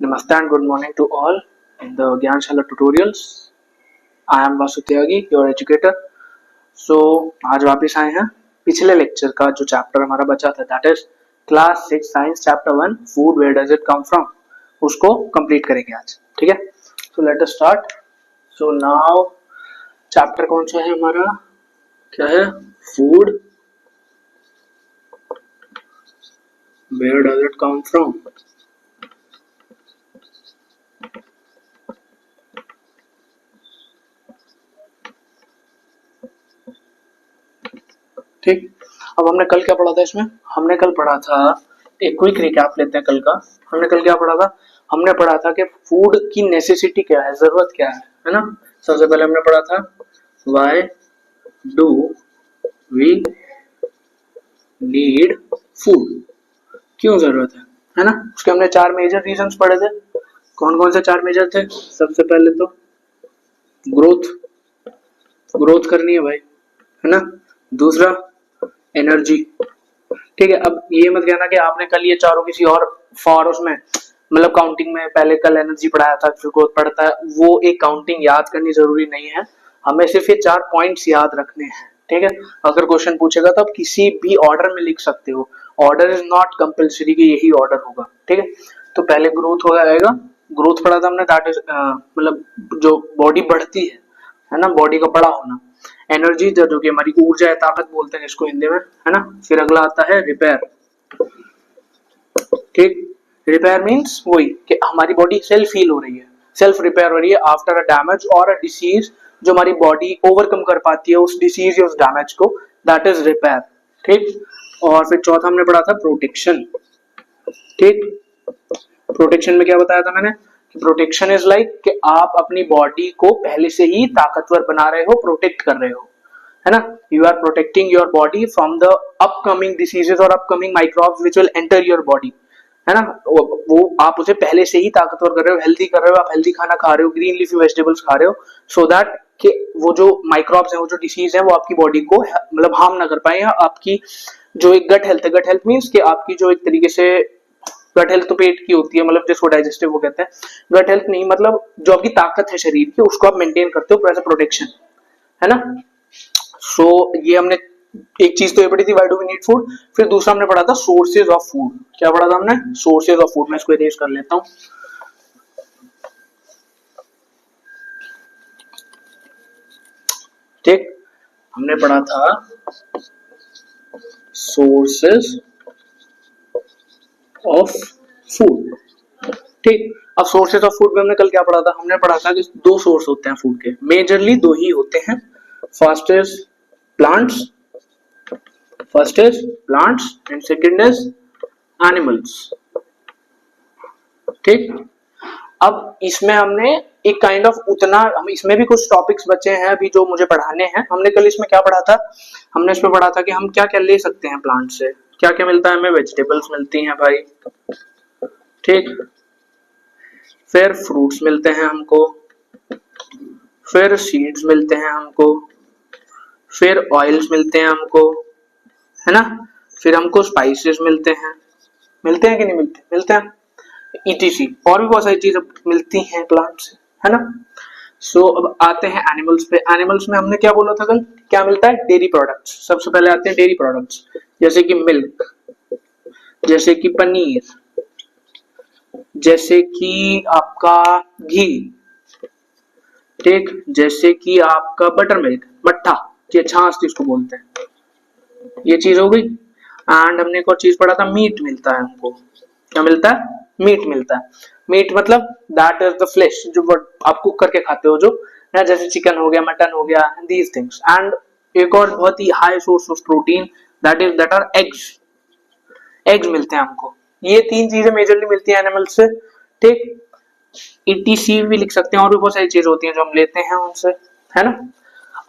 Namaste and good morning to all in the Gyanshala tutorials. I am Vasu Tyagi, your educator. So आज वापस आए हैं पिछले lecture का जो चैप्टर हमारा बचा था that is class 6 science chapter 1 food where does it come from उसको कंप्लीट करेंगे आज. ठीक है, so let us start. So now chapter कौन सा है हमारा, क्या है, food where does it come from. ठीक, अब हमने कल क्या पढ़ा था इसमें, हमने कल पढ़ा था, एक क्विक रिकैप लेते हैं कल का. हमने कल क्या पढ़ा था, हमने पढ़ा था कि फूड की नेसेसिटी क्या है, जरूरत क्या है ना. सबसे पहले हमने पढ़ा था why do we need food, क्यों जरूरत है ना. उसके हमने 4 मेजर रीजंस पढ़े थे. कौन कौन से 4 मेजर थे. सबसे पहले तो ग्रोथ, ग्रोथ करनी है भाई, है ना. दूसरा एनर्जी. ठीक है, अब ये मत कहना कि आपने कल ये चारों किसी और फॉर उसमें मतलब काउंटिंग में पहले कल एनर्जी पढ़ाया था फिर ग्रोथ पढ़ता है, वो एक काउंटिंग याद करनी जरूरी नहीं है. हमें सिर्फ ये 4 पॉइंट्स याद रखने हैं. ठीक है, अगर क्वेश्चन पूछेगा तो आप किसी भी ऑर्डर में लिख सकते हो. ऑर्डर इज नॉट कंपल्सरी कि यही ऑर्डर होगा. ठीक है, तो पहले ग्रोथ हो जाएगा. ग्रोथ पढ़ा था हमने, दैट इज मतलब जो बॉडी बढ़ती है ना, बॉडी का बड़ा होना. एनर्जी जो कि हमारी ऊर्जा है, ताकत बोलते हैं इसको हिंदी में, है ना. फिर अगला आता है रिपेयर. ठीक, रिपेयर मींस वही कि हमारी बॉडी सेल्फ हील हो रही है, सेल्फ रिपेयर हो रही है आफ्टर अ डैमेज और अ डिसीज, जो हमारी बॉडी ओवरकम कर पाती है उस डिसीज या उस डैमेज को, दैट इज रिपेयर. ठीक, और फिर चौथा हमने पढ़ा था प्रोटेक्शन. ठीक, प्रोटेक्शन में क्या बताया था मैंने, प्रोटेक्शन इज लाइक कि आप अपनी बॉडी को पहले से ही ताकतवर बना रहे हो, प्रोटेक्ट कर रहे हो, है ना. You are protecting your body from the upcoming diseases और upcoming microbes which will enter your body, है ना. वो आप उसे पहले से ही ताकतवर कर रहे हो, हेल्दी कर रहे हो, आप हेल्दी खाना खा रहे हो, ग्रीन लीफी वेजिटेबल्स खा रहे हो, सो दैट कि वो जो माइक्रोब्स हैं, वो जो डिसीज है, वो आपकी बॉडी को मतलब हार्म ना कर पाए. या आपकी जो एक गट हेल्थ है, गट हेल्थ मीन्स कि आपकी जो एक तरीके से गट हेल्थ तो पेट की होती है, मतलब जिसको डाइजेस्टिव वो कहते हैं. गट हेल्थ नहीं, मतलब जो आपकी ताकत है शरीर की, उसको आप मेंटेन करते हो एज अ प्रोटेक्शन, है ना. सो ये हमने एक चीज तो ये पढ़ी थी, why do we need food. फिर दूसरा हमने पढ़ा था सोर्सेज ऑफ फूड. क्या पढ़ा था हमने, सोर्सेज ऑफ फूड. मैं इसको इरेज कर लेता हूं. ठीक, हमने पढ़ा था सोर्सेज ऑफ फूड. ठीक, अब सोर्सेज ऑफ फूड में हमने कल क्या पढ़ा था, हमने पढ़ा था कि 2 सोर्स होते हैं फूड के, मेजरली 2 ही होते हैं. First is plants, first is plants and second is animals. ठीक, अब इसमें हमने एक काइंड ऑफ उतना, हम इसमें भी कुछ टॉपिक्स बचे हैं अभी जो मुझे पढ़ाने हैं. हमने कल इसमें क्या पढ़ा था, हमने इसमें पढ़ा था कि हम क्या क्या ले सकते हैं प्लांट से. क्या क्या मिलता है हमें, वेजिटेबल्स मिलती हैं भाई. ठीक, फिर फ्रूट्स मिलते हैं हमको, फिर सीड्स मिलते हैं हमको, फिर ऑयल्स मिलते हैं हमको, है ना. फिर हमको स्पाइसेस मिलते हैं कि नहीं मिलते, मिलते हैं. ईटीसी और भी बहुत सारी चीजें मिलती हैं प्लांट से, है ना. सो अब आते हैं एनिमल्स पे. एनिमल्स में हमने क्या बोला था कल, क्या मिलता है, डेयरी प्रोडक्ट्स. सबसे पहले आते हैं डेयरी प्रोडक्ट्स, जैसे कि मिल्क, जैसे कि पनीर, जैसे कि आपका घी. ठीक, जैसे कि आपका बटर मिल्क, मट्ठा, ये छाछ जिसको बोलते हैं, ये चीज हो गई. एंड हमने एक और चीज पढ़ा था, मीट मिलता है हमको. क्या मिलता है, मीट मिलता है. मीट मतलब दैट इज द फ्लेश जो आप कुक करके खाते हो, जो ना, जैसे चिकन हो गया, मटन हो गया, दीज थिंग्स. एंड एक और बहुत ही high source of protein, that are eggs. Eggs मिलते हैं हमको. ये 3 चीजें मेजरली मिलती हैं एनिमल से. ठीक, ईटीसी भी लिख सकते हैं, और भी बहुत सारी चीजें होती हैं जो हम लेते हैं उनसे, है ना.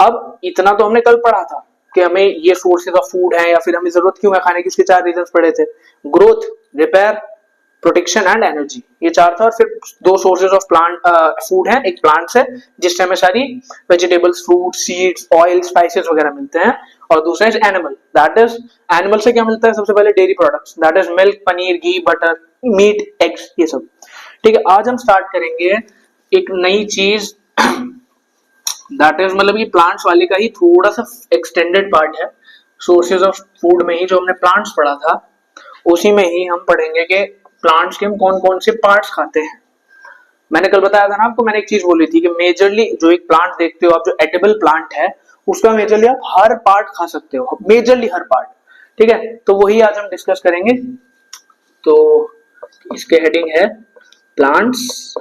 अब इतना तो हमने कल पढ़ा था कि हमें ये सोर्सेज ऑफ फूड है या फिर हमें जरूरत क्यों है खाने की, उसके 4 रीजंस पढ़े थे, growth, repair, protection and energy. ये 4 था. और फिर 2 सोर्सेज ऑफ प्लांट फूड है, एक प्लांट है जिससे हमें सारी vegetables, fruit, seeds, oil, spices वगैरह मिलते हैं, और दूसरा is animal, that is animal से क्या मिलता है, सबसे पहले dairy products, that is milk, paneer, ghee, butter, meat, eggs, ये सब. ठीक है, आज हम स्टार्ट करेंगे एक नई चीज, दैट इज मतलब ये प्लांट्स वाले का ही थोड़ा सा एक्सटेंडेड पार्ट है। सोर्सेज ऑफ फूड में ही जो हमने प्लांट्स पढ़ा था उसी में ही हम पढ़ेंगे कि प्लांट्स के हम कौन कौन से पार्ट्स खाते हैं। मैंने कल बताया था ना आपको, मैंने एक चीज बोली थी कि मेजरली जो एक प्लांट देखते हो आप, जो एडिबल प्लांट है उसका मेजरली आप हर पार्ट खा सकते हो, मेजरली हर पार्ट। ठीक है, तो वही आज हम डिस्कस करेंगे। तो इसके हेडिंग है plants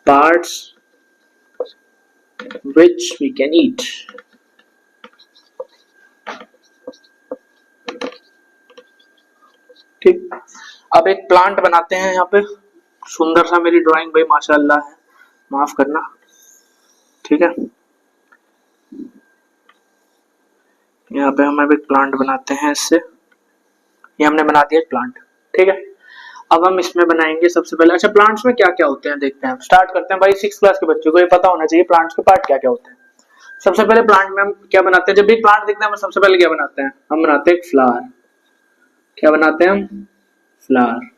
parts which we can eat। ठीक, अब एक प्लांट बनाते हैं यहाँ पे। सुंदर सा मेरी ड्राइंग भाई माशाल्लाह है, माफ करना। ठीक है, यहाँ पे हम एक प्लांट बनाते हैं इससे। ये हमने बना दिया एक प्लांट। ठीक है, अब हम इसमें बनाएंगे सबसे पहले। अच्छा, प्लांट्स में क्या क्या होते हैं देखते हैं। स्टार्ट करते हैं भाई, 6 क्लास के बच्चों को ये पता होना चाहिए प्लांट्स के पार्ट क्या क्या होते हैं। सबसे पहले प्लांट में हम क्या बनाते हैं, जब भी प्लांट देखते हैं हम सबसे पहले क्या बनाते हैं, हम बनाते हैं फ्लावर। क्या बनाते हैं हम, फ्लावर।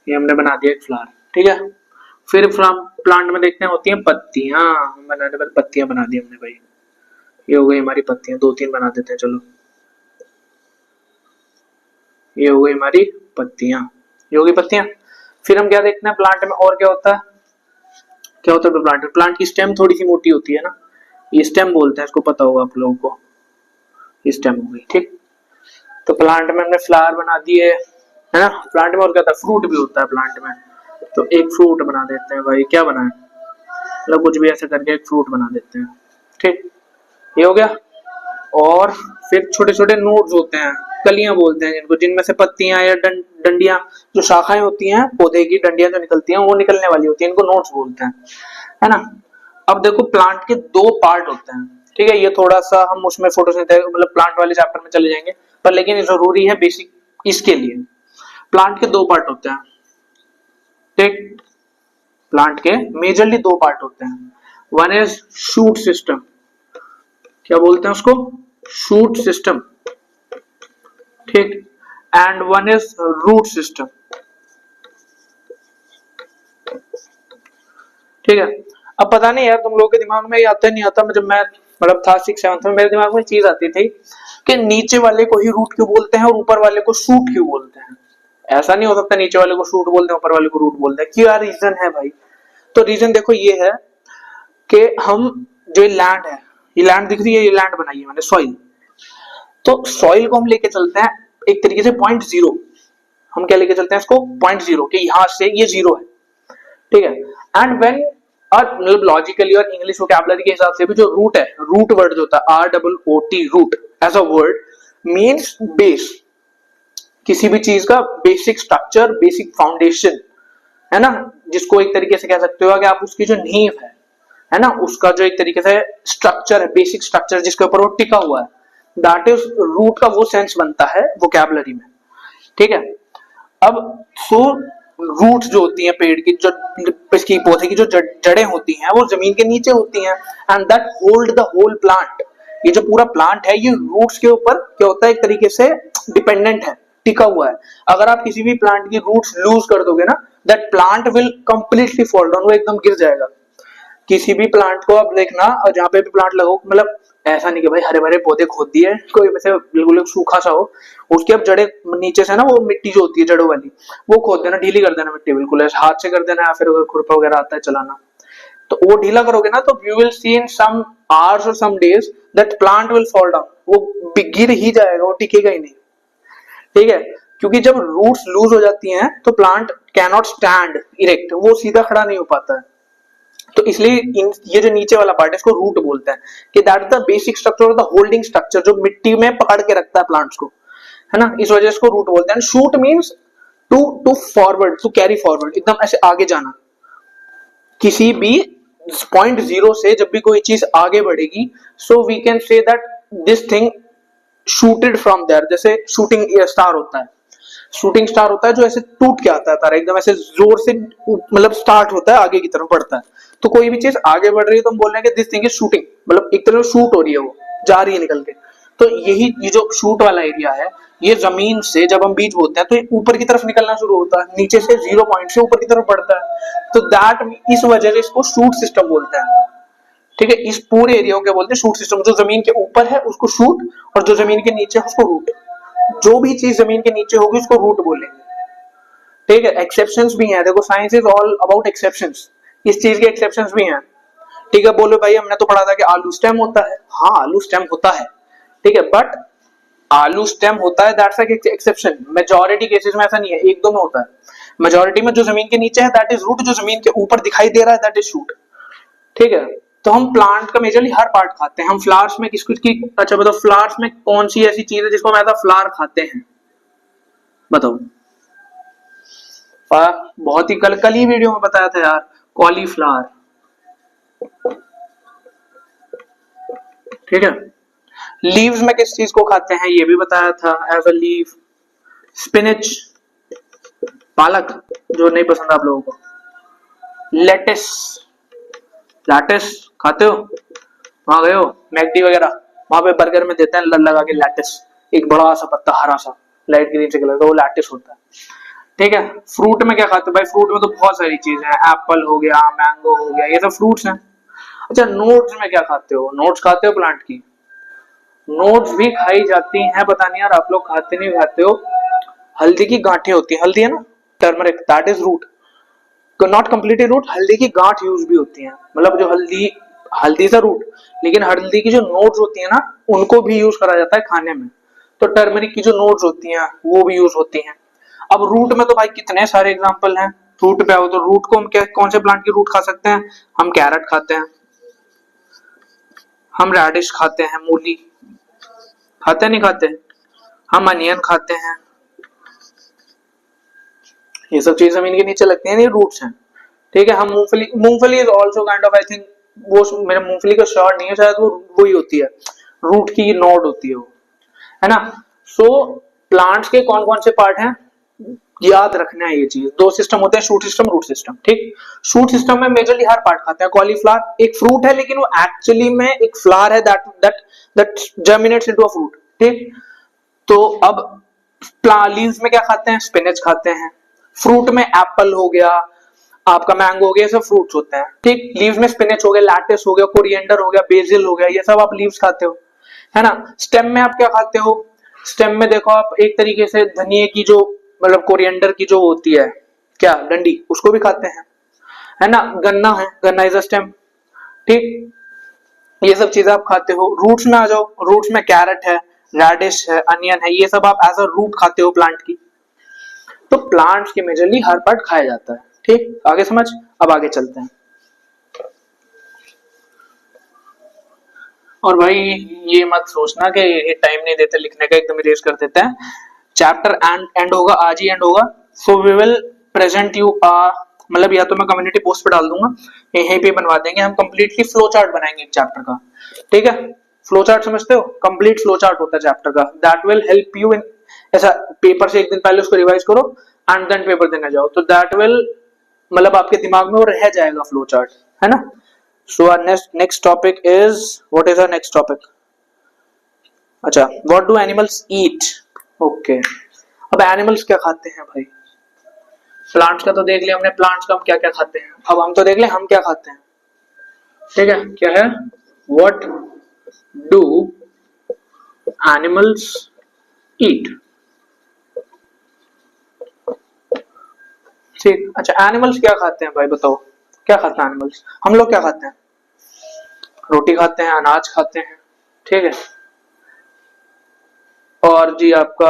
ये हमने बना दिया एक फ्लावर। ठीक है, फिर प्लांट में देखते हैं होती हैं पत्तियां। बनाने पर पत्तियां बना दी हमने भाई, ये हो गई हमारी पत्तियां। 2-3 बना देते हैं, चलो। ये हो गई हमारी पत्तियां, ये हो गई पत्तियां। फिर हम क्या देखते हैं प्लांट में और क्या होता है, क्या होता है प्लांट में। प्लांट की स्टेम थोड़ी सी मोटी होती है ना, ये स्टेम बोलते हैं इसको, पता होगा आप लोगों को। ये स्टेम हो गई। ठीक, तो प्लांट में हमने फ्लावर बना दिए, है ना। प्लांट में और क्या होता है, फ्रूट भी होता है प्लांट में। तो एक फ्रूट बना देते हैं भाई, क्या बनाए, मतलब कुछ भी ऐसे करके एक फ्रूट बना देते हैं। ठीक, ये हो गया। और फिर छोटे छोटे नोड्स होते हैं, कलियां बोलते हैं जिनको, जिनमें से पत्तियां या डंडियां, जो शाखाएं होती हैं पौधे की, डंडियां जो निकलती हैं वो निकलने वाली होती हैं, इनको नोड्स बोलते हैं, है ना। अब देखो प्लांट के 2 पार्ट होते हैं। ठीक है, ये थोड़ा सा हम उसमें फोटोसिंथेसिस मतलब प्लांट वाले चैप्टर में चले जाएंगे, पर लेकिन ये जरूरी है बेसिक इसके लिए। प्लांट के 2 पार्ट होते हैं। ठीक, प्लांट के मेजरली 2 पार्ट होते हैं। वन इज शूट सिस्टम, क्या बोलते हैं उसको, शूट सिस्टम। ठीक, and one is root system. ठीक है, अब पता नहीं यार तुम लोगों के दिमाग में ये आता नहीं आता, जब मैं मतलब था 6-7 में, मेरे दिमाग में चीज आती थी कि नीचे वाले को ही रूट क्यों बोलते हैं और ऊपर वाले को शूट क्यों बोलते हैं। ऐसा नहीं हो सकता नीचे वाले को शूट बोलते हैं ऊपर वाले को रूट बोलते हैं, क्या रीजन है भाई। तो रीजन देखो ये है कि हम जो लैंड है, ये लैंड दिख रही है, ये लैंड बनाई है मैंने, सॉइल। तो सॉइल को हम लेके चलते हैं एक तरीके से 0.0। हम क्या लेके चलते हैं इसको, 0.0, कि यहां से ये 0 है। ठीक है, एंड व्हेन मतलब लॉजिकली और इंग्लिश वोकैबुलरी के हिसाब से भी जो रूट है, रूट वर्ड जो होता है ROOT, root as a word means base, किसी भी चीज का बेसिक स्ट्रक्चर, बेसिक फाउंडेशन, है ना। जिसको एक तरीके से कह सकते हो कि आप उसकी जो नींव है ना, उसका जो एक तरीके से स्ट्रक्चर है, बेसिक स्ट्रक्चर जिसके ऊपर वो टिका हुआ है, दैट इज रूट का वो सेंस बनता है वोकैबुलरी में। ठीक है, अब सो रूट्स जो होती हैं पेड़ की, जो इसकी पौधे की जो जड़ें होती हैं वो जमीन के नीचे होती हैं, and that hold the whole plant. ये जो पूरा प्लांट है ये रूट्स के ऊपर क्या होता है, एक तरीके से डिपेंडेंट है, टिका हुआ है। अगर आप किसी भी प्लांट की रूट्स लूज कर दोगे ना, that plant will completely fall down, वो एकदम गिर जाएगा। किसी भी प्लांट को अब देखना, और जहां पे भी प्लांट लगाओ, मतलब ऐसा नहीं कि भाई हरे भरे पौधे खोद दिए, कोई वैसे बिल्कुल सूखा सा हो, उसकी अब जड़ें नीचे से ना, वो मिट्टी जो होती है जड़ों वाली, वो खोद देना, ढीली कर देना मिट्टी, बिल्कुल ऐसे हाथ से कर देना, या फिर अगर खुरपा वगैरह आता है चलाना, तो वो ढीला करोगे ना, तो you will see in some hours और some days that plant will fall down, वो गिर ही जाएगा, वो टिकेगा ही नहीं। ठीक है, क्योंकि जब रूट्स लूज हो जाती हैं तो plant can not stand erect, वो सीधा खड़ा नहीं हो पाता है। तो इसलिए ये जो नीचे वाला पार्ट है इसको रूट बोलते हैं, कि that is the basic structure और द होल्डिंग स्ट्रक्चर, जो मिट्टी में पकड़ के रखता है प्लांट्स को, है ना, इस वजह से इसको रूट बोलते हैं। Shoot means to forward, to carry forward, एकदम ऐसे आगे जाना। किसी भी 0.0 से जब भी कोई चीज आगे बढ़ेगी, so we can say that this thing shooted from there. जैसे शूटिंग स्टार होता है, शूटिंग स्टार होता है जो ऐसे टूट के आता है तारा, एकदम ऐसे जोर से मतलब स्टार्ट होता है, आगे की तरफ बढ़ता है। तो कोई भी चीज आगे बढ़ रही है तो हम बोल रहे हैं कि दिस थिंग इज शूटिंग, मतलब एक तरह से शूट हो रही है, वो जा रही है निकल के। तो यही ये जो शूट वाला एरिया है, ये जमीन से जब हम बीज बोते हैं तो ये ऊपर की तरफ निकलना शुरू होता है, नीचे से 0 पॉइंट से ऊपर की तरफ बढ़ता है, तो दैट इस वजह से इसको शूट सिस्टम बोलते हैं। ठीक है, इस पूरे एरिया को क्या बोलते हैं? Shoot system. जो जमीन के ऊपर है उसको शूट, और जो जमीन के नीचे है उसको रूट। जो भी चीज जमीन के नीचे होगी उसको रूट बोलेंगे। ठीक है, एक्सेप्शंस भी हैं, देखो science is all about exceptions, इस चीज के एक्सेप्शंस भी हैं। ठीक है, बोलो भाई हमने तो पढ़ा था कि आलू स्टेम होता है, हाँ आलू स्टेम होता है, ठीक है, बट आलू स्टेम होता है, that's like exception. Majority cases में ऐसा नहीं है, एक दो में होता है। मेजॉरिटी में जो जमीन के नीचे है दैट इज रूट, जो जमीन के ऊपर दिखाई दे रहा है दैट इज शूट। ठीक है, तो हम प्लांट का मेजरली हर पार्ट खाते हैं। हम फ्लावर्स में किसकी, अच्छा बताओ फ्लावर्स में कौन सी ऐसी चीज है जिसको हम एज अ फ्लावर खाते हैं? बताओ। बहुत ही कल ही वीडियो में बताया था यार, कॉलीफ्लावर। ठीक है, लीव्स में किस चीज को खाते हैं ये भी बताया था, एज अ लीव। स्पिनच, पालक जो नहीं पसंद आप लोगों को। लेटिस, लैटिस खाते हो? वहां गए हो मैकडी वगैरह, वहां पे बर्गर में देते हैं लगा के लैटिस, एक बड़ा सा पत्ता हरा सा लाइट ग्रीन से कलर का, वो लैटिस होता है। ठीक है, फ्रूट में क्या खाते हो भाई? फ्रूट में तो बहुत सारी चीजें हैं, एप्पल हो गया, मैंगो हो गया, ये सब फ्रूट्स हैं। अच्छा, नोट्स में क्या खाते हो? नोट्स खाते हो प्लांट की? नोट्स भी खाई जाती हैं, पता नहीं यार आप लोग खाते नहीं खाते हो। हल्दी की गांठें होती है, हल्दी है ना, turmeric, that is root, not completely root. हल्दी की गांठ यूज भी होती है, मतलब जो हल्दी, हल्दी से रूट, लेकिन हल्दी की जो नोट्स होती है ना उनको भी यूज करा जाता है खाने में। तो टर्मरिक की जो नोट्स होती हैं वो भी यूज होती हैं। अब रूट में तो भाई कितने सारे एग्जांपल हैं। रूट पे आओ तो रूट को हम क्या, कौन से प्लांट की रूट खा सकते हैं? हम कैरेट खाते हैं, हम रेडिश खाते हैं, मूली खाते नहीं खाते, हम अनियन खाते हैं, ये सब चीज जमीन के नीचे लगती है, ये रूट्स हैं। ठीक है, हम मूंगफली, मूंगफली is also kind of, I think वो मेरे मूंगफली का श्योर नहीं है, शायद वो वही होती है, रूट की नोड होती है वो, है ना। सो प्लांट्स के कौन कौन से पार्ट हैं याद रखना है ये चीज। दो सिस्टम होते हैं, शूट सिस्टम, रूट सिस्टम। ठीक, शूट सिस्टम में मेजरली हर पार्ट खाते हैं। कॉलीफ्लावर एक फ्रूट है लेकिन वो एक्चुअली में एक फ्लावर है, that that that germinates into a fruit. ठीक, तो अब लीव्स में क्या खाते हैं? स्पिनच खाते हैं। फ्रूट में एप्पल हो गया, आपका मैंगो हो गया, ये सब फ्रूट्स होते हैं। ठीक, लीव्स में स्पिनच हो गया, लैटिस हो गया, कोरिएंडर हो गया, बेसिल हो गया, ये सब आप लीव्स खाते हो, है ना। स्टेम में आप क्या खाते हो? स्टेम में देखो आप एक तरीके से धनिए की जो, मतलब कोरिएंडर की जो होती है क्या, डंडी, उसको भी खाते हैं, है ना। गन्ना है, गन्ना इज अ स्टेम। ठीक, ये सब चीजें आप खाते हो। रूट्स में आ जाओ, रूट्स में कैरेट है, रेडिश है, अनियन है, ये सब आप एज अ रूट खाते हो प्लांट की। तो प्लांट्स के मेजरली हर पार्ट खाया जाता है। ठीक, आगे समझ। अब आगे चलते हैं। और भाई ये मत सोचना कि ये टाइम नहीं देते लिखने का, एकदम इरेज कर देते हैं। चैप्टर एंड होगा, आज ही एंड होगा। So we will present you मतलब या तो मैं कम्युनिटी पोस्ट पे डाल दूंगा, यहीं पे बनवा देंगे हम, कंप्लीटली फ्लो चार्ट बनाएंगे एक चैप्टर का। ठीक है, फ्लो चार्ट समझते हो? कंप्लीट फ्लो चार्ट होता है चैप्टर का, that will help you in, ऐसा पेपर से एक दिन पहले उसको रिवाइज करो एंड देन पेपर देने जाओ, तो दैट विल, मतलब आपके दिमाग में वो रह जाएगा फ्लो चार्ट, है ना। So our next topic is, what is our next topic? अच्छा, what do animals eat? Okay. अब एनिमल्स क्या खाते हैं भाई? प्लांट्स का तो देख लिया हमने, प्लांट्स का हम क्या क्या खाते हैं। अब हम तो देख ले हम क्या खाते हैं। ठीक है, क्या है? What do animals eat? ठीक, अच्छा एनिमल्स क्या खाते हैं भाई बताओ, क्या खाते हैं एनिमल्स? हम लोग क्या खाते हैं? रोटी खाते हैं, अनाज खाते हैं। ठीक है, और जी आपका,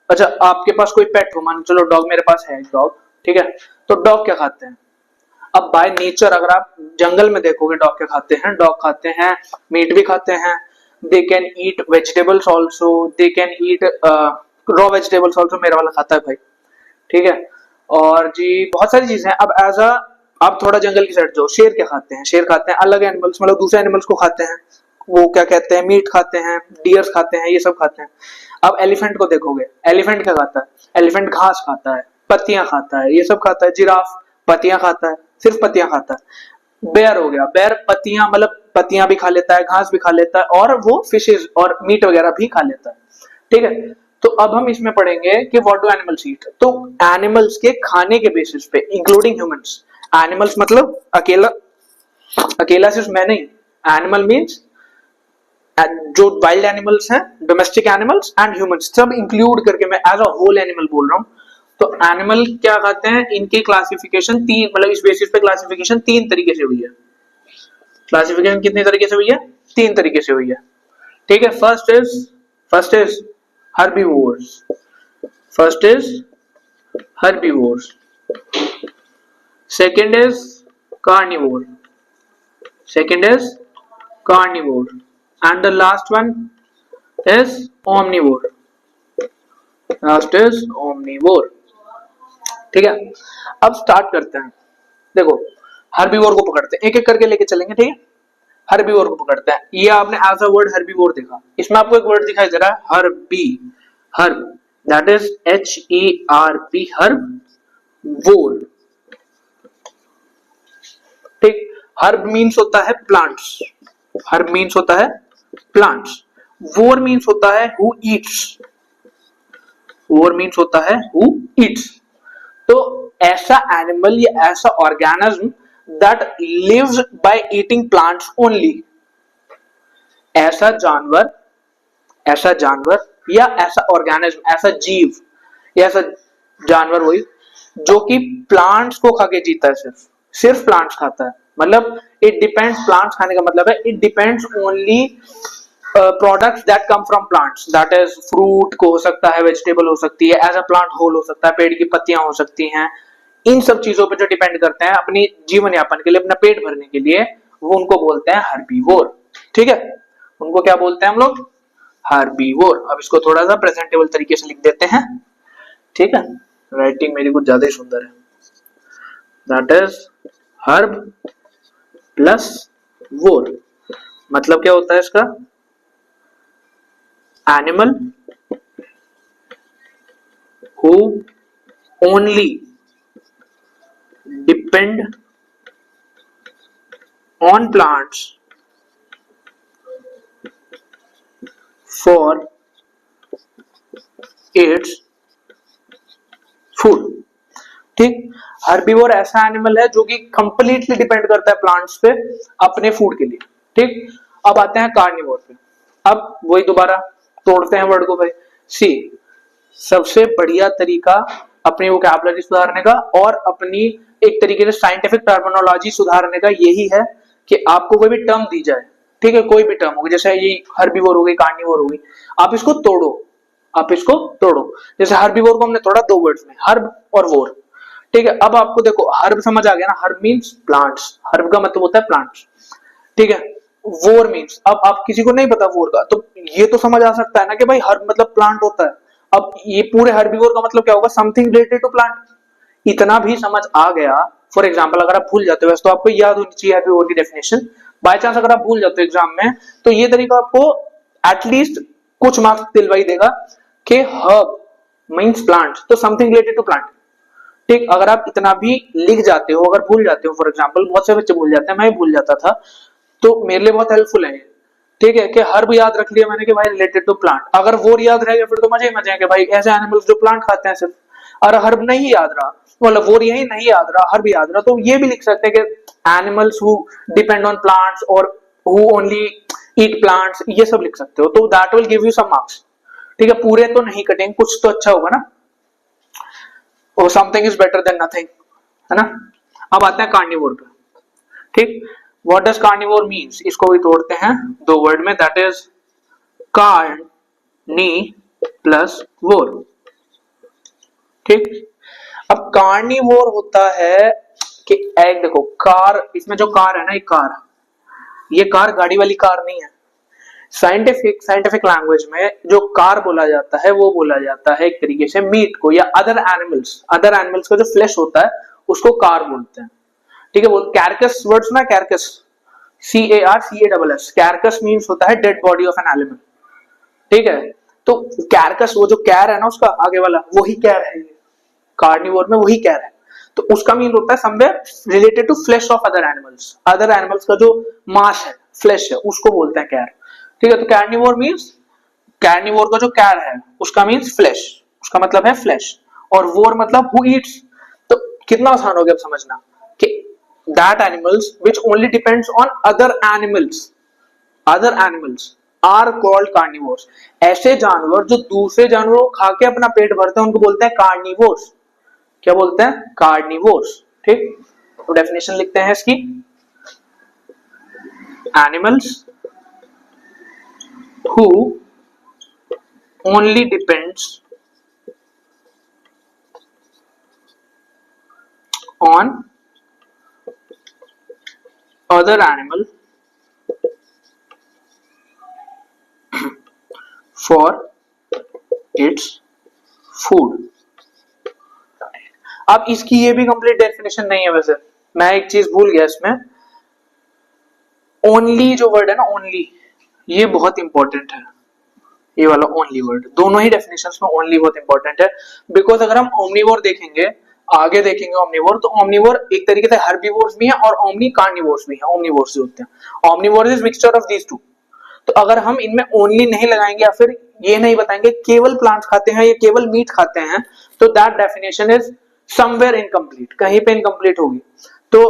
अच्छा आपके पास कोई पेट हो, मान चलो डॉग, मेरे पास है एक डॉग, ठीक है, तो डॉग क्या खाते हैं? अब बाय नेचर अगर आप जंगल में देखोगे डॉग क्या खाते हैं, डॉग खाते हैं मीट भी खाते हैं, they can eat vegetables also, they can eat raw vegetables also, मेरा वाला खाता है भाई। ठीक है, और जी बहुत सारी चीजें हैं। अब एज अ, आप थोड़ा जंगल की साइड जाओ, शेर क्या खाते हैं? शेर खाते हैं अलग एनिमल्स, मतलब दूसरे एनिमल्स को खाते हैं, वो क्या कहते हैं, मीट खाते हैं, डियर्स खाते हैं, ये सब खाते हैं। अब एलिफेंट को देखोगे, एलिफेंट क्या खाता है? एलिफेंट घास खाता है, पत्तियां खाता है, ये सब खाता है। जिराफ पत्तियां खाता है, सिर्फ पत्तियां खाता है। बेयर हो गया, बेयर पत्तियां मतलब पत्तियां भी खा लेता है, घास भी खा लेता है, और वो फिशेज और मीट वगैरह भी खा लेता है। ठीक है, तो अब हम इसमें पढ़ेंगे कि व्हाट डू एनिमल्स ईट। तो एनिमल्स के खाने के बेसिस पे इंक्लूडिंग ह्यूमंस, एनिमल्स मतलब अकेला अकेला सिर्फ मैं नहीं, एनिमल मीन्स जो वाइल्ड एनिमल्स हैं, डोमेस्टिक एनिमल्स एंड ह्यूमंस, सब इंक्लूड करके मैं एज अ होल एनिमल बोल रहा हूं। तो एनिमल क्या खाते हैं, इनकी क्लासिफिकेशन तीन, मतलब इस बेसिस पे क्लासिफिकेशन तीन तरीके से हुई है। क्लासिफिकेशन कितने तरीके से हुई है, तीन तरीके से हुई है। ठीक है, first is herbivores, first is herbivores, second is carnivore, second is carnivore, and the last one is omnivore, last is omnivore। ठीक है, अब स्टार्ट करते हैं। देखो हर्बीवोर को पकड़ते हैं, एक एक करके लेके चलेंगे। ठीक है, हर्बीवोर को पकड़ते हैं। ये आपने एज अ वर्ड हर्बीवोर देखा, इसमें आपको एक वर्ड दिखाई दे रहा है herby, herb, that is HERB, herbivore. ठीक, हर्ब मीन्स होता है प्लांट्स, हर्ब मीन्स होता है प्लांट्स, वोर मीन्स होता है हु ईट्स, वोर मीन्स होता है हु ईट्स। तो ऐसा एनिमल या ऐसा organism that lives by eating plants only, ऐसा जानवर, ऐसा जानवर या ऐसा ऑर्गेनिज्म, ऐसा जीव या ऐसा जानवर वही जो कि प्लांट्स को खा के जीता है, सिर्फ सिर्फ प्लांट्स खाता है। मतलब इट डिपेंड्स, प्लांट्स खाने का मतलब है it depends only products that come from plants, that is fruit को हो सकता है, वेजिटेबल हो सकती है, एज अ प्लांट होल हो सकता है, पेड़ की पत्तियां हो सकती हैं। इन सब चीजों पे जो डिपेंड करते हैं अपनी जीवन यापन के लिए, अपना पेट भरने के लिए, वो उनको बोलते हैं हर्बीवोर। ठीक है, उनको क्या बोलते हैं हम लोग, हर्बीवोर। अब इसको थोड़ा सा प्रेजेंटेबल तरीके से लिख देते हैं। ठीक है, राइटिंग मेरी कुछ ज्यादा ही सुंदर है। दैट इज हर्ब प्लस वोर, मतलब क्या होता है इसका, animal who only depend on plants for its food. ठीक, हर्बीवोर ऐसा एनिमल है जो कि कंप्लीटली डिपेंड करता है प्लांट्स पे अपने फूड के लिए। ठीक, अब आते हैं कार्निवोर पे। अब वही दोबारा तोड़ते हैं वर्ड को भाई। सी, सबसे बढ़िया तरीका अपनी वोकैबुलरी सुधारने का और अपनी एक तरीके से साइंटिफिक टर्मिनोलॉजी सुधारने का यही है कि आपको कोई भी टर्म दी जाए, ठीक है, कोई भी टर्म होगी, जैसे ये हर्बीवोर हो गई, कार्निवोर हो गई, आप इसको तोड़ो, आप इसको तोड़ो। जैसे हर्बीवोर को हमने तोड़ा दो वर्ड्स में, हर्ब और वोर। ठीक है, अब आपको देखो हर्ब समझ आ गया ना, हर्ब मींस प्लांट्स, हर्ब का मतलब होता है प्लांट्स। ठीक है, वोर मींस, अब आप किसी को नहीं पता वोर का, तो ये तो समझ आ सकता है ना कि भाई हर्ब मतलब प्लांट होता है। अब ये पूरे हर्बीवोर का मतलब क्या होगा, समथिंग रिलेटेड टू प्लांट। इतना भी समझ आ गया। फॉर एग्जाम्पल अगर आप भूल जाते हो, वैसे तो आपको याद होनी चाहिए हर्बीवोर की डेफिनेशन, बाय चांस अगर आप भूल जाते हो एग्जाम में, तो ये तरीका आपको एटलीस्ट कुछ मार्क्स दिलवाई देगा कि हर्ब मींस प्लांट, तो समथिंग रिलेटेड टू प्लांट। ठीक, अगर आप इतना भी लिख जाते हो, अगर भूल जाते हो, फॉर एग्जांपल बहुत से बच्चे भूल जाते हैं, मैं भी भूल जाता था, तो मेरे लिए बहुत हेल्पफुल है। ठीक है, कि हर्ब याद रख लिया मैंने कि भाई रिलेटेड टू प्लांट, अगर वो याद रह गया फिर तो मजे ही मजे हैं कि भाई ऐसे एनिमल्स जो प्लांट खाते हैं सिर्फ। और हर्ब नहीं याद रहा, मतलब वो यही नहीं याद रहा, हर्ब याद रहा, तो ये भी लिख सकते हैं कि animals who depend on plants और हु ओनली ईट प्लांट्स, ये सब लिख सकते हो, तो that will give you some marks. ठीक है, पूरे तो नहीं कटेंगे, कुछ तो अच्छा होगा ना, और something is better than nothing, है ना। अब आते हैं कार्निवोर पे। ठीक, व्हाट डज कार्निवोर मींस, इसको भी तोड़ते हैं दो वर्ड में, दैट इज कार्नी प्लस वोर। ठीक, अब कार्निवोर होता है कि एक देखो कार, इसमें जो कार है ना, ये कार गाड़ी वाली कार नहीं है। साइंटिफिक लैंग्वेज में जो कार बोला जाता है वो बोला जाता है एक तरीके से मीट को, या अदर एनिमल्स का जो फ्लैश होता है उसको कार बोलते हैं। ठीक है, वो कैरकस वर्ड्स ना, कैरकस, CARCASS, कैरकस मींस होता है dead body of an animal. ठीक है, तो कैरकस, वो जो कैर है ना उसका आगे वाला, वही कैर है, कार्निवोर में वही कैर है। तो उसका मीन होता है somewhere related to flesh of other animals, other animals का जो मांस है, फ्लैश है, उसको बोलते हैं कैर। ठीक है, तो कार्निवोर मीन्स, कार्निवोर का जो कैर है उसका मीन्स फ्लैश, उसका मतलब है फ्लैश, और वोर मतलब हु ईट्स। तो कितना आसान हो गया अब समझना कि that animals which only depends on other animals, other animals are called carnivores. ऐसे जानवर जो दूसरे जानवरों को खा के अपना पेट भरते हैं उनको बोलते हैं कार्निवोर्स। क्या बोलते हैं? कार्निवोर्स। ठीक, तो डेफिनेशन लिखते हैं इसकी, animals who only depends on other animal for its food। अब इसकी ये भी कंप्लीट डेफिनेशन नहीं है, वैसे मैं एक चीज भूल गया इसमें, ओनली जो वर्ड है ना, ओनली, ये बहुत इंपॉर्टेंट है, ये वाला ओनली वर्ड, दोनों ही डेफिनेशंस में ओनली बहुत इंपॉर्टेंट है। बिकॉज अगर हम ओमनीवोर देखेंगे, आगे देखेंगे ओमनीवोर, तो ओमनीवोर एक तरीके से हर्बीवोर्स भी है और ओमनी कार्निवोर्स भी है। ओमनीवोर्स जो होते हैं, omnivore is mixture of these two. तो अगर हम इनमें ओनली नहीं लगाएंगे या फिर ये नहीं बताएंगे केवल प्लांट्स खाते हैं या केवल मीट खाते हैं, तो that definition is somewhere incomplete, कहीं पे इनकम्प्लीट होगी। तो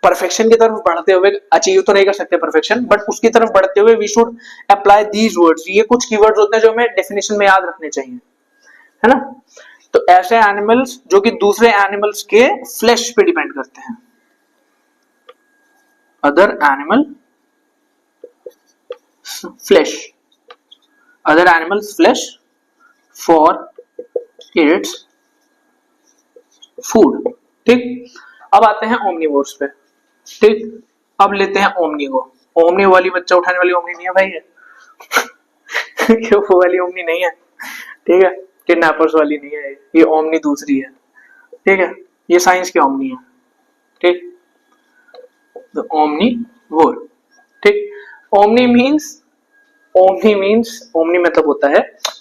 परफेक्शन की तरफ बढ़ते हुए, अचीव तो नहीं कर सकते परफेक्शन, बट उसकी तरफ बढ़ते हुए we should apply these words. ये कुछ कीवर्ड्स होते हैं जो हमें डेफिनेशन में याद रखने चाहिए, है ना। तो ऐसे एनिमल्स जो कि दूसरे एनिमल्स के फ्लैश पे डिपेंड करते हैं, other animal flash, other animals flash for its food. ठीक, अब आते हैं ओमनीवोर्स पे। ठीक, अब लेते हैं ओमनी को। ओमनी वाली बच्चा उठाने वाली ओमनी नहीं है भाई, ये वो वाली ओमनी नहीं है, ठीक है, किडनैपर्स वाली नहीं है, ये ओमनी दूसरी है। ठीक है, ये साइंस की ओमनी है। ठीक, तो ओमनी वोर। ठीक, ओमनी मीन्स, ओमनी मतलब होता है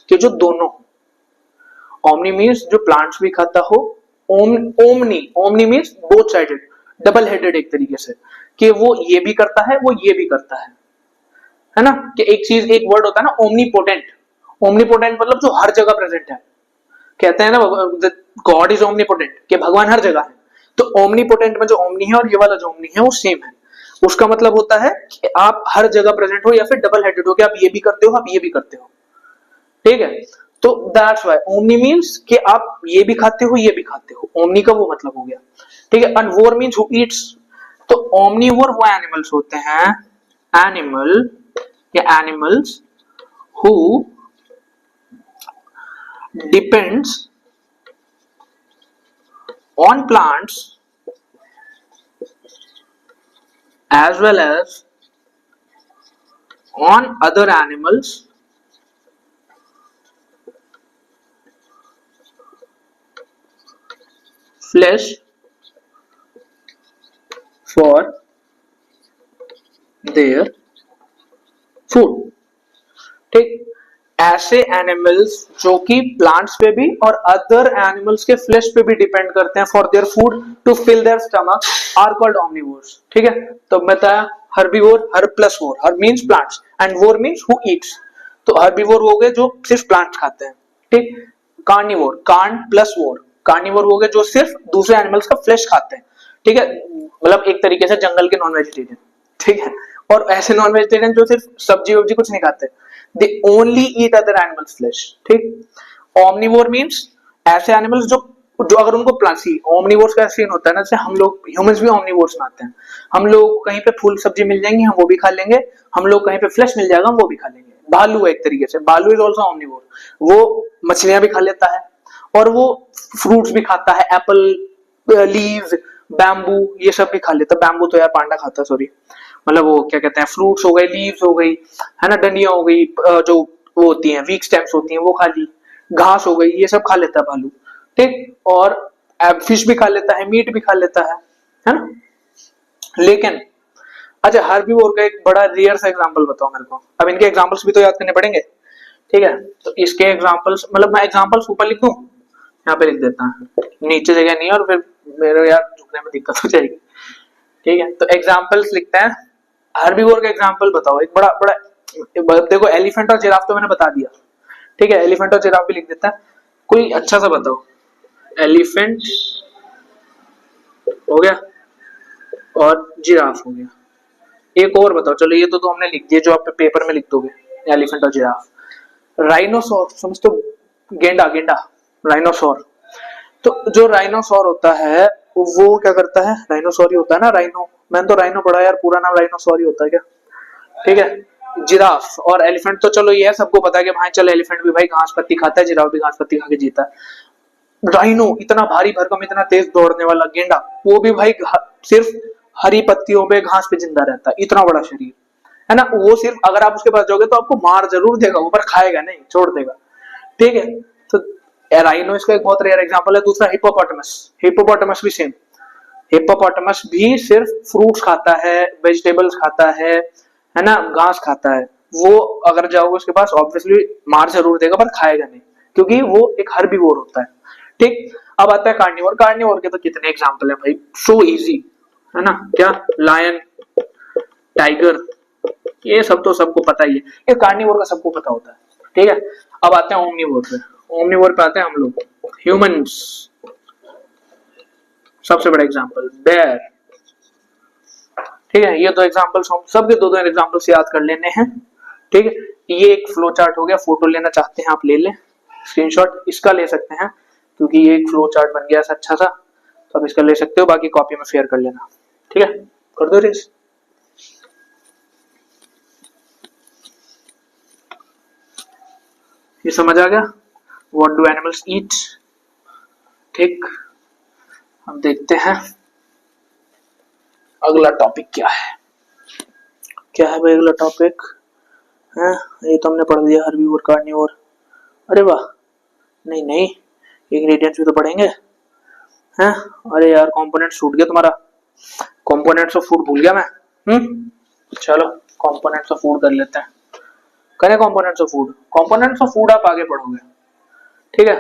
कि जो दोनों, ओमनी मीन्स जो प्लांट्स भी खाता हो, omni means both sided, double headed एक तरीके से, कि वो ये भी करता है वो ये भी करता है ना। कि एक चीज, एक वर्ड होता है ना ओमनीपोटेंट, ओमनीपोटेंट मतलब जो हर जगह प्रेजेंट है। कहते हैं ना गॉड इज ओमनीपोटेंट, कि भगवान हर जगह है। तो ओमनीपोटेंट में जो ओमनी है और ये वाला जो ओमनी है वो सेम है। उसका मतलब होता है कि आप हर जगह प्रेजेंट हो, या फिर डबल हेडेड हो कि आप ये भी करते हो आप ये भी करते हो। ठीक है, तो दैट्स व्हाई ओमनी मींस कि आप ये भी खाते हो ये भी खाते हो, ओमनी का वो मतलब हो गया। ठीक है, and vore means who eats. तो ओमनीवोर वो एनिमल्स होते हैं, एनिमल या animals who depends on plants as well as on other animals flesh for their food। ठीक, ऐसे एनिमल्स जो कि प्लांट्स पे भी और अदर एनिमल्स के फ्लैश पे भी डिपेंड करते हैं for their food to fill their stomach are called omnivores. ठीक है, तो बताया herbivore, herb plus vore, herb means plants and vore means who eats. तो हर्बीवोर हो गए जो सिर्फ प्लांट्स खाते हैं। ठीक, carnivore, carn plus vore, carnivore हो गए जो सिर्फ दूसरे एनिमल्स का फ्लैश खाते हैं। ठीक है, मतलब एक तरीके से जंगल के नॉन वेजिटेरियन। ठीक है, और ऐसे नॉन वेजिटेरियन जो सिर्फ सब्जी वब्जी कुछ नहीं खाते, they only eat other animals flesh। ठीक, omnivore means ऐसे एनिमल्स जो अगर उनको प्लांसी, ओमनीवोर्स का सीन होता है ना, जैसे हम लोग ह्यूमंस भी ओमनीवोर्स में आते हैं। हम लोग कहीं पे फूल सब्जी मिल जाएंगे हम वो भी खा लेंगे, हम लोग कहीं पे फ्लैश मिल जाएगा हम वो भी खा लेंगे। भालू है एक तरीके से, भालू इज आल्सो ओमनीवोर, वो मछलियां भी खा लेता है और वो फ्रूट्स भी खाता है, एप्पल, लीव्स, बैम्बू, ये सब भी खा लेता है। बैम्बू तो यार पांडा खाता है, सॉरी, मतलब वो क्या कहते हैं, फ्रूट्स हो गए, लीव्स हो गई, है ना, डंडियां हो गई, जो वो होती हैं वीक स्टेम्स होती हैं वो खा ली, घास हो गई, ये सब खा लेता है भालू। ठीक, और फिश भी खा लेता है, मीट भी खा लेता है ना। लेकिन अच्छा, हर्बीवोर का एक बड़ा रेयर सा एग्जांपल बताओ मेरे को। अब इनके एग्जांपल्स भी तो याद करने पड़ेंगे। ठीक है, तो इसके एग्जांपल्स, मतलब मैं एग्जांपल्स ऊपर लिख दूं यहाँ पे लिख देता हूँ, नीचे जगह नहीं है और फिर मेरे यार झुकने में दिक्कत हो जाएगी। ठीक है, तो एग्जाम्पल्स लिखते हैं। हर्बीवोर का एग्जाम्पल बताओ, एक बड़ा बड़ा देखो, एलिफेंट और जिराफ तो मैंने बता दिया। ठीक है, एलिफेंट और जिराफ भी लिख देता है। कोई अच्छा सा बताओ, एलिफेंट हो गया और जिराफ हो गया। एक और बताओ, चलो ये तो हमने लिख दिया, जो आप पेपर में लिख दोगे, एलिफेंट और जिराफ। राइनोसोर समझते हो, गेंडा गेंडा, राइनोसोर। तो जो राइनोसोर होता है वो क्या करता है, राइनोसोर ही होता है ना, राइनो, मैंने तो राइनो पढ़ा यार, पूरा नाम राइनोसोर ही होता है क्या। ठीक है, जिराफ और एलिफेंट तो चलो ये है, सबको पता है कि भाई चलो एलिफेंट भी भाई घास पत्ती खाता है, जिराफ भी घास पत्ती खा के जीता है। राइनो इतना भारी भरकम, इतना तेज दौड़ने वाला गेंडा, वो भी भाई सिर्फ हरी पत्तियों पे, घास पे जिंदा रहता है, इतना बड़ा शरीर है ना। वो सिर्फ अगर आप उसके पास जाओगे तो आपको मार जरूर देगा, ऊपर खाएगा नहीं, छोड़ देगा। ठीक है, तो राइनो इसका एक बहुत रेयर एग्जांपल है। दूसरा हिप्पोपोटामस, हिप्पोपोटामस भी सेम, हिप्पोपोटामस भी सिर्फ फ्रूट्स खाता है, वेजिटेबल्स खाता है ना, घास खाता है। वो अगर जाओगे उसके पास ऑब्वियसली मार जरूर देगा पर खाएगा नहीं, क्योंकि वो एक हर्बीवोर होता है। ठीक, अब आता है कार्निवोर। कार्निवोर के तो कितने एग्जांपल है भाई, सो इजी है ना, क्या लायन, टाइगर, ये सब तो सबको पता ही है, ये कार्निवोर का सबको पता होता है। ठीक है, अब आते हैं ओमनिवोर पे। ओमनिवोर पे आते हैं हम लोग, ह्यूमंस, सबसे बड़ा एग्जांपल बेयर। ठीक है, ये दो एग्जांपल्स हम सबके दो एग्जांपल्स याद कर लेने हैं। ठीक है, ये एक फ्लो चार्ट हो गया, फोटो लेना चाहते हैं आप ले लें, स्क्रीनशॉट इसका ले सकते हैं, क्योंकि ये एक फ्लो चार्ट बन गया अच्छा सा, तो आप इसका ले सकते हो, बाकी कॉपी में शेयर कर लेना। ठीक है, कर दो रेस। ये समझ आ गया, व्हाट डू एनिमल्स ईट। ठीक, हम देखते हैं अगला टॉपिक क्या है। क्या है भाई अगला टॉपिक है, ये तो हमने पढ़ दिया, हर्बीवोर, कार्निवोर। अरे वाह, नहीं नहीं, इंग्रेडिएंट्स भी तो पढ़ेंगे हैं। अरे यार कंपोनेंट छूट गया तुम्हारा, कंपोनेंट्स ऑफ फूड भूल गया मैं। चलो कंपोनेंट्स ऑफ फूड कर लेते हैं, करें components of food. Components of food आप आगे पढ़ोगे। ठीक है,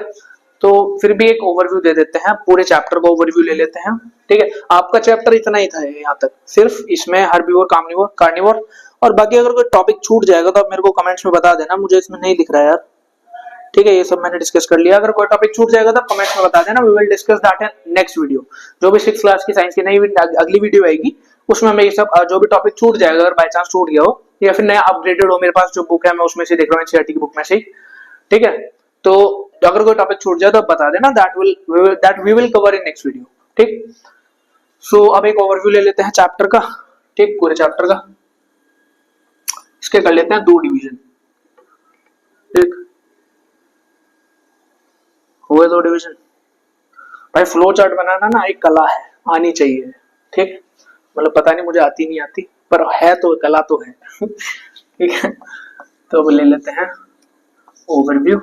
तो फिर भी एक ओवरव्यू दे देते हैं, पूरे चैप्टर का ओवरव्यू ले लेते हैं। ठीक है, आपका चैप्टर इतना ही था यहाँ तक, सिर्फ इसमें हर्बीवोर, कार्निवोर, कार्निवोर, और बाकी अगर कोई टॉपिक छूट जाएगा तो आप मेरे को कमेंट्स में बता देना, मुझे इसमें नहीं दिख रहा है यार। ठीक है, ये सब मैंने डिस्कस कर लिया, अगर कोई टॉपिक छूट जाएगा तो कमेंट्स में बता देना, we will discuss that in next video. जो भी 6th क्लास की साइंस की नई अगली वीडियो आएगी, उसमें मैं ये सब जो भी टॉपिक छूट जाएगा, अगर बाय चांस छूट गया हो या फिर नया अपग्रेडेड हो, मेरे पास जो बुक है मैं उसमें से देख रहा हूँ, एनसीईआरटी की बुक में से। ठीक है, तो अगर कोई टॉपिक छूट जाए तो बता देना, that we will cover in next video. ठीक, सो अब एक ओवरव्यू ले लेते हैं चैप्टर का। ठीक, पूरे चैप्टर का, इसके कर लेते हैं 2 डिवीजन। ठीक, हुए 2 डिवीजन। भाई फ्लो चार्ट बनाना ना एक कला है, आनी चाहिए। ठीक, मतलब पता नहीं मुझे आती नहीं आती, पर है तो कला तो है। ठीक है, तो अब ले लेते हैं ओवरव्यू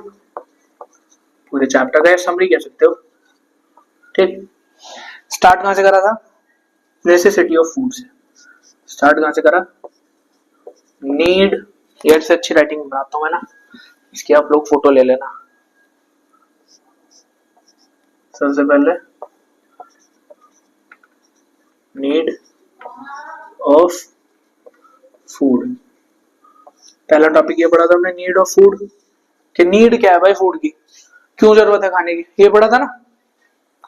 पूरे चैप्टर का, समरी कह सकते हो। ठीक, स्टार्ट कहां से करा था, नेसेसिटी ऑफ फूड से स्टार्ट कहां से करा, नीड, ये से अच्छी राइटिंग बनाता हूं मैं ना, इसकी आप लोग फोटो ले लेना। सबसे पहले नीड ऑफ फूड, पहला टॉपिक ये पढ़ा था हमने, नीड ऑफ फूड, कि नीड क्या है भाई फूड की, क्यों जरूरत है खाने की, ये पढ़ा था ना,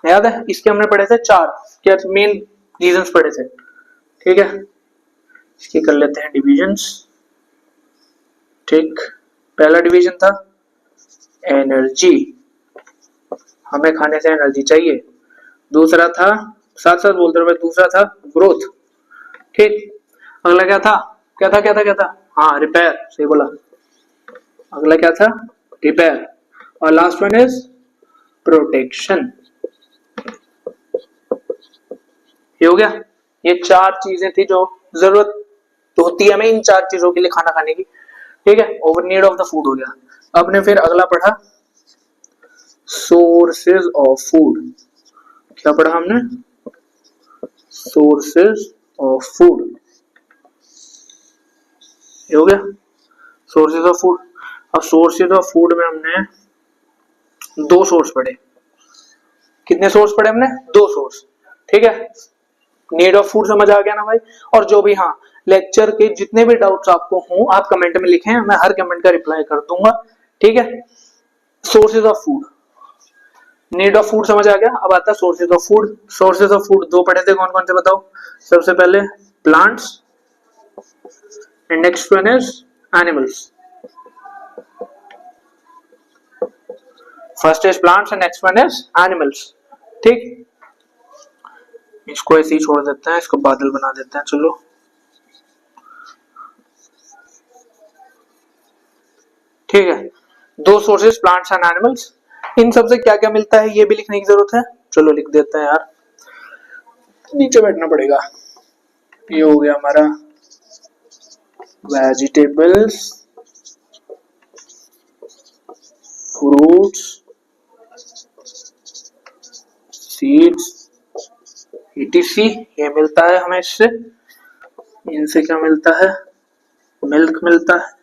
याद है। इसके हमने पढ़े थे 4 क्या मेन रीजंस पढ़े थे। ठीक है, इसके कर लेते हैं डिविजन्स। ठीक, पहला डिवीजन था एनर्जी, हमें खाने से एनर्जी चाहिए। दूसरा था, साथ साथ बोलते रहो, दूसरा था ग्रोथ। ठीक, अगला क्या था, क्या था क्या था क्या था, हाँ रिपेयर, सही बोला। अगला क्या था, रिपेयर, और लास्ट वन इज प्रोटेक्शन। ये हो गया, ये 4 चीजें थी जो जरूरत होती है हमें इन 4 चीजों के लिए खाना खाने की। ठीक है, over need of the food हो गया। अब ने फिर अगला पढ़ा सोर्सेज ऑफ फूड, क्या पढ़ा हमने, सोर्सेज ऑफ फूड, ये हो गया सोर्सेज ऑफ फूड। अब सोर्सेज ऑफ फूड में हमने 2 सोर्स पढ़े, कितने सोर्स पढ़े हमने? 2 सोर्स। ठीक है, नीड ऑफ फूड समझ आ गया ना भाई। और जो भी हाँ लेक्चर के जितने भी डाउट्स आपको हों आप कमेंट में लिखें, मैं हर कमेंट का रिप्लाई कर दूंगा। ठीक है, sources of food, need of food समझ आ गया। अब आता है sources of food. Sources of food 2 पढ़े थे, कौन कौन से बताओ? सबसे पहले plants and next one is animals. First is plants and next one is animals. ठीक, इसको ऐसे ही छोड़ देते हैं, इसको बादल बना देते हैं। चलो ठीक है, 2 सोर्सेज प्लांट्स एंड एनिमल्स। इन सब से क्या क्या मिलता है ये भी लिखने की जरूरत है। चलो लिख देते हैं यार, नीचे बैठना पड़ेगा। ये हो गया हमारा वेजिटेबल्स, फ्रूट्स, सीड्स, etc। ये मिलता है हमें इससे। इनसे क्या मिलता है? मिल्क मिलता है,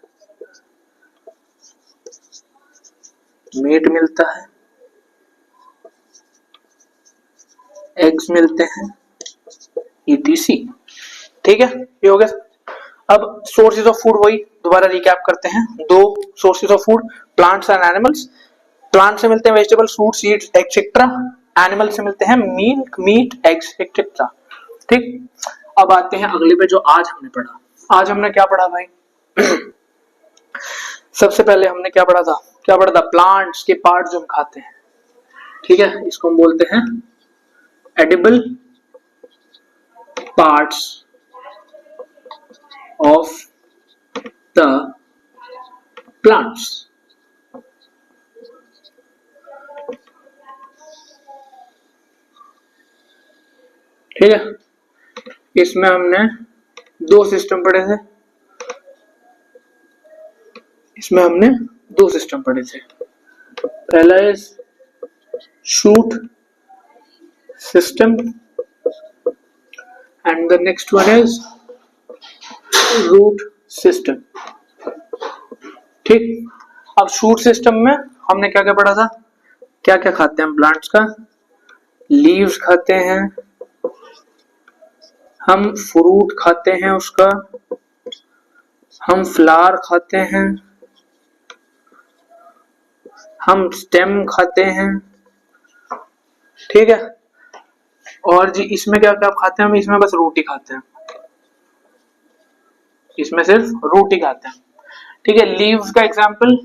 मीट मिलता है, एग्स मिलते हैं, etc। ठीक है, ये हो गया। अब सोर्सेज ऑफ फूड वही दोबारा रिकैप करते हैं। 2 sources of food, plants and animals. Plant से मिलते हैं vegetable, fruit, seeds etcetera. Animal से मिलते हैं मिल्क, मीट, एग्स एक्सेट्रा। ठीक, अब आते हैं अगले पे जो आज हमने पढ़ा। आज हमने क्या पढ़ा भाई? सबसे पहले हमने क्या पढ़ा था? प्लांट्स के पार्ट जो हम खाते हैं। ठीक है, इसको हम बोलते हैं edible parts of the plants. ठीक है, इसमें हमने 2 सिस्टम पढ़े थे। पहला है shoot system and the next one is root system. ठीक, अब शूट सिस्टम में हमने क्या क्या पढ़ा था? क्या क्या खाते हैं हम प्लांट्स का? लीव्स खाते हैं, हम फ्रूट खाते हैं उसका, हम फ्लावर खाते हैं, हम स्टेम खाते हैं। ठीक है, और जी इसमें क्या क्या खाते हैं? हम इसमें बस रोटी खाते हैं, इसमें सिर्फ रोटी खाते हैं। ठीक है, लीव्स का एग्जांपल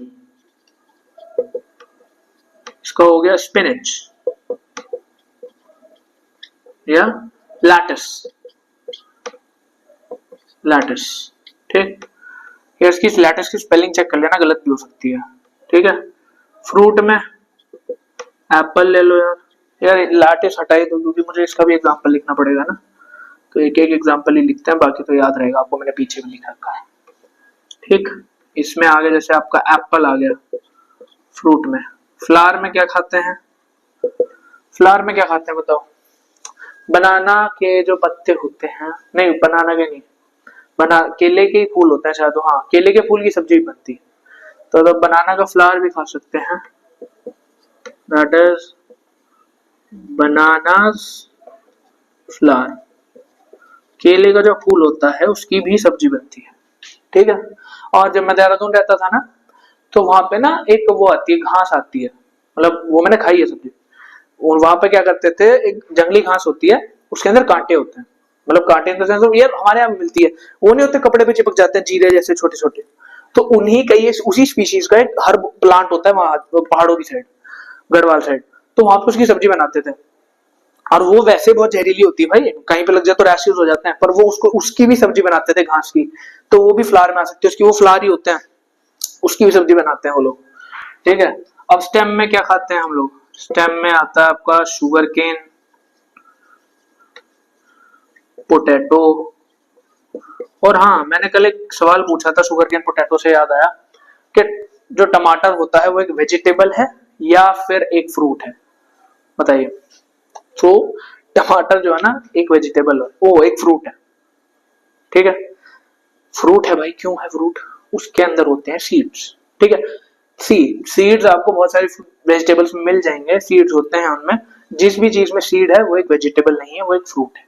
इसका हो गया स्पिनच या लैटिस। ठीक, यार इसकी लैटिस की स्पेलिंग चेक कर लेना, गलत भी हो सकती है। ठीक है, फ्रूट में एप्पल ले लो यार लैटिस हटाई दो क्योंकि मुझे इसका भी एग्जांपल लिखना पड़ेगा ना, तो एक एक एग्जांपल ही लिखते हैं, बाकी तो याद रहेगा आपको, मैंने पीछे भी लिखा रखा है। ठीक, इसमें आगे जैसे आपका एप्पल आ गया फ्रूट में। फ्लावर में क्या खाते हैं? बताओ? बनाना के जो पत्ते होते हैं, नहीं बनाना के नहीं, केले के फूल होते हैं शायद। हाँ, केले के फूल की सब्जी बनती है, तो बनाना का फ्लावर भी खा सकते हैं, दैट इज बनानास फ्लावर। केले का जो फूल होता है उसकी भी सब्जी बनती है। ठीक है, और जब मैं देहरादून रहता था ना तो वहां पे ना एक वो आती है, घास आती है, मतलब वो मैंने खाई है सब्जी। और वहां पे क्या करते थे, एक जंगली घास होती है, उसके अंदर कांटे होते हैं, मतलब कांटे इन द सेंस ये हमारे यहाँ मिलती है, वो नहीं होते कपड़े पे चिपक जाते हैं जीरे जैसे छोटे छोटे, तो उन्हीं का ये उसी स्पीशीज का एक हर प्लांट होता है वहां पहाड़ों की साइड, गढ़वाल साइड, तो वहां पे उसकी सब्जी बनाते थे। और वो वैसे बहुत जहरीली होती है भाई, कहीं पे लग जाए तो रैशेस हो जाते हैं, पर वो उसको उसकी भी सब्जी बनाते थे घास की, तो वो भी फ्लावर में आ सकती है, उसकी वो फ्लावर ही होते हैं, उसकी भी सब्जी बनाते हैं वो लोग। ठीक है, अब स्टेम में क्या खाते हैं हम लोग? स्टेम में आता है आपका शुगर केन, पोटैटो, और हाँ मैंने कल एक सवाल पूछा था शुगर केन पोटैटो से याद आया कि जो टमाटर होता है वो एक वेजिटेबल है या फिर एक फ्रूट है? बताइए। तो टमाटर जो है ना एक वेजिटेबल है, वो एक फ्रूट है। ठीक है, फ्रूट है भाई, क्यों है फ्रूट? उसके अंदर होते हैं सीड्स। ठीक है, सीड्स आपको बहुत सारी वेजिटेबल्स में मिल जाएंगे, सीड्स होते हैं उनमें जिस भी चीज में सीड है वो एक वेजिटेबल नहीं है, वो एक फ्रूट है।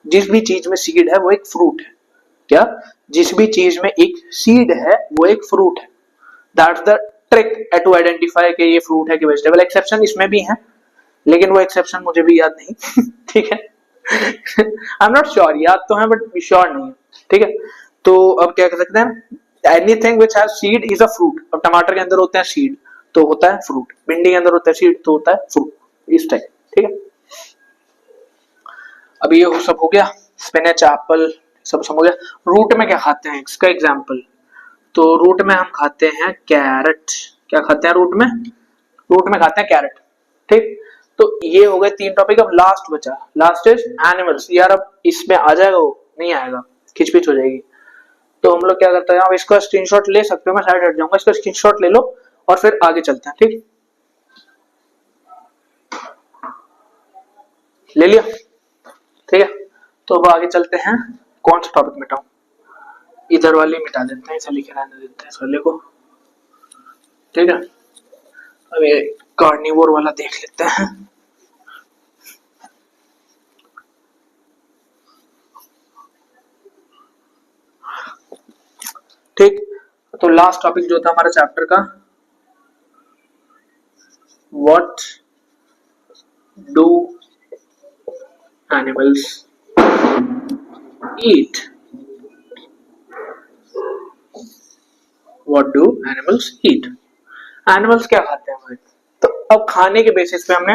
जिस भी चीज में सीड है वो एक फ्रूट है। क्या? जिस भी चीज में एक सीड है वो एक फ्रूट है। That's the trick to identify कि ये फ्रूट है कि वेजिटेबल। एक्सेप्शन इसमें भी है, लेकिन वो एक्सेप्शन मुझे भी याद नहीं। ठीक है, आई एम नॉट श्योर, याद तो है बट श्योर नहीं है। ठीक है, तो अब क्या कर सकते हैं, anything which has seed is a fruit. अब टमाटर के अंदर होते हैं सीड तो होता है फ्रूट, भिंडी के अंदर होता है सीड तो होता है फ्रूट, इस टाइप। ठीक है, अब ये सब हो गया, स्पिनच, एप्पल सब हो गया। रूट में क्या खाते हैं, इसका एग्जाम्पल, तो रूट में हम खाते हैं कैरेट। क्या खाते हैं रूट में? रूट में खाते हैं कैरेट। ठीक, तो ये हो गए 3 टॉपिक। अब लास्ट बचा, लास्ट इज एनिमल्स। यार अब इसमें आ जाएगा, वो नहीं आएगा, खिचपिच हो जाएगी। तो हम लोग क्या करते हैं, आप इसका स्क्रीनशॉट ले सकते हो, मैं साइड हट जाऊंगा, इसका स्क्रीनशॉट ले लो और फिर आगे चलते हैं। ठीक, ले लिया? ठीक है, तो अब आगे चलते हैं। कौन सा टॉपिक मिटाऊं? इधर वाले मिटा देते हैं, इसे लिखे रहने देते हैं इस वाले को। ठीक है, अब ये कार्निवोर वाला देख लेते हैं। ठीक, तो लास्ट टॉपिक जो था हमारा चैप्टर का, what do animals eat? What do animals eat? Animals क्या खाते हैं भाई? तो अब खाने के बेसिस पे हमने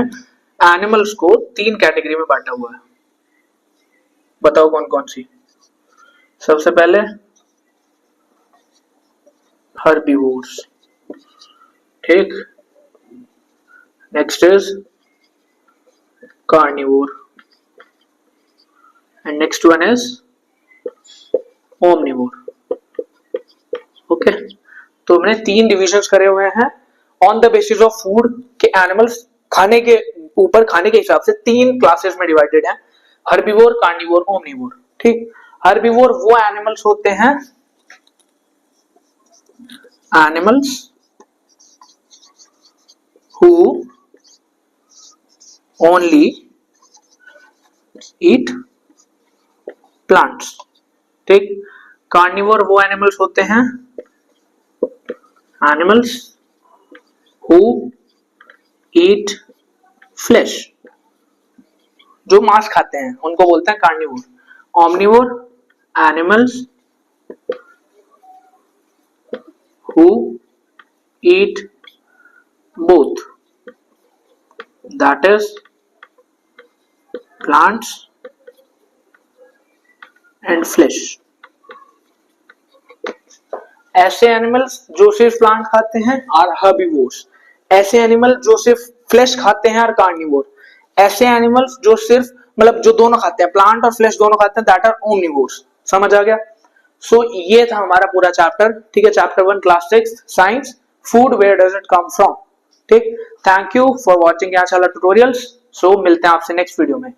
एनिमल्स को 3 कैटेगरी में बांटा हुआ है। बताओ कौन कौन सी? सबसे पहले हर्बीवोर्स, ठीक, next is carnivore and next one is omnivore. Okay, तो हमने 3 डिविजन्स करे हुए हैं on the basis of food के एनिमल्स खाने के ऊपर, खाने के हिसाब से 3 क्लासेस में डिवाइडेड है, हर्बीवोर, कार्निवोर, ओमनिवोर। ठीक, हर्बीवोर वो एनिमल्स होते हैं, animals who only eat plants। ठीक, कार्निवोर वो एनिमल्स होते हैं, एनिमल्स who eat flesh, जो मांस खाते हैं उनको बोलते हैं carnivore. Omnivore animals who eat both, that is plants and flesh। ऐसे एनिमल्स जो सिर्फ प्लांट खाते हैं और हर्बीवोर्स, ऐसे एनिमल जो सिर्फ फ्लेश खाते हैं और कार्निवोर, ऐसे एनिमल्स जो सिर्फ मतलब जो दोनों खाते हैं, प्लांट और फ्लेश दोनों खाते हैं, दैट आर ओमनिवोर्स। समझ आ गया? सो ये था हमारा पूरा चैप्टर। ठीक है, chapter 1 class 6 science, food where does it come from. ठीक, थैंक यू फॉर वॉचिंग यहाँ ट्यूटोरियल्स। सो मिलते हैं आपसे नेक्स्ट वीडियो में।